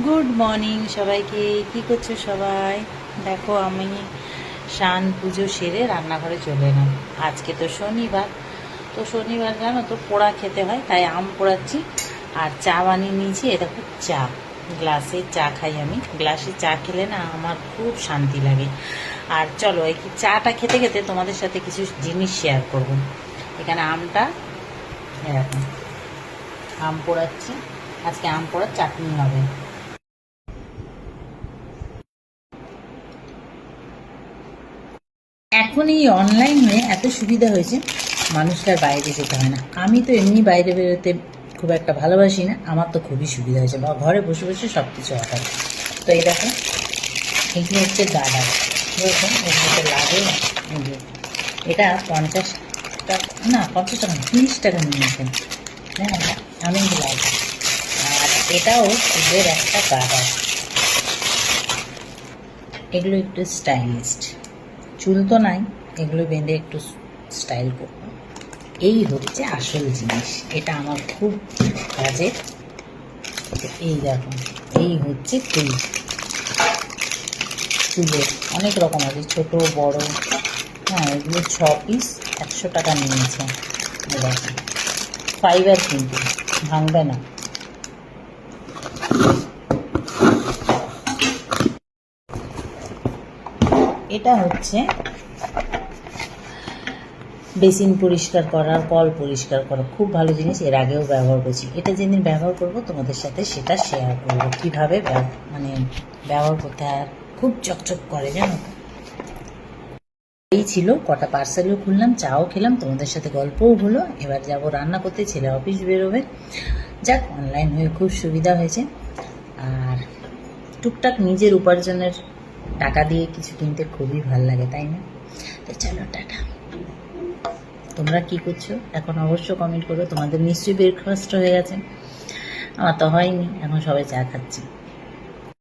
Good morning সবাইকে। কি করছো সবাই? দেখো আমি স্নান পুজো সেরে রান্নাঘরে চলে এলাম। আজকে তো শনিবার, তো শনিবার জানো তো পোড়া খেতে হয়, তাই আম পোড়াচ্ছি আর চা বানিয়ে নিয়েছি। এ দেখো চা, গ্লাসে চা খাই আমি। গ্লাসে চা খেলে না আমার খুব শান্তি লাগে। আর চলো এই চাটা খেতে খেতে তোমাদের সাথে কিছু জিনিস শেয়ার করব। এখানে আমটা এরকম আম পোড়াচ্ছি, আজকে আম পোড়ার চাটনি হবে। এখন এই অনলাইন হয়ে এত সুবিধা হয়েছে, মানুষটার বাইরে যেতে হয় না। আমি তো এমনি বাইরে বেরোতে খুব একটা ভালোবাসি না, আমার তো খুবই সুবিধা হয়েছে, বা ঘরে বসে বসে সব কিছু হয়। তো এই দেখো, এগুলো হচ্ছে গাডার, বুঝেছেন? এগুলোতে লাগে না। এই যে, এটা 50 টাকা, না 50 টাকা, 30 টাকা নিয়েছেন। হ্যাঁ, আমি লাগে। আর এটাও চুলের একটা গাডার। এগুলো একটু স্টাইলিস্ট, চুল তো নাই, এগুলো বেঁধে একটু স্টাইল করবো। এই হচ্ছে আসল জিনিস, এটা আমার খুব কাজের। এই দেখো, এই হচ্ছে ক্লিপ। চুলের অনেক রকম আছে, ছোট বড়। হ্যাঁ, এগুলো 6 পিস 100 টাকা নিয়েছে। দেখো, ফাইবার কিন্তু ভাঙবে না। এটা হচ্ছে বেসিন পরিষ্কার করার, কল পরিষ্কার করা, খুব ভালো জিনিস। এর আগেও ব্যবহার করছি। এটা যেদিন ব্যবহার করব তোমাদের সাথে সেটা শেয়ার করব, কীভাবে মানে ব্যবহার করতে হয়। খুব চকচক করে জানো। এই ছিল, কটা পার্সেলও খুললাম, চাও খেলাম, তোমাদের সাথে গল্পও হলো। এবার যাব রান্না করতে, ছেলে অফিস বেরোবে। যাক, অনলাইন হয়ে খুব সুবিধা হয়েছে। আর টুকটাক নিজের উপার্জনের টাকা দিয়ে কিছু কিনতে খুবই ভালো লাগে, তাই না? তো চলো, টাটা। তোমরা কি করছো এখন অবশ্য কমেন্ট করো। তোমাদের নিশ্চয়ই ব্রেকফাস্ট হয়ে গেছে, আমার তো হয়নি, এখন সবাই চা খাচ্ছি।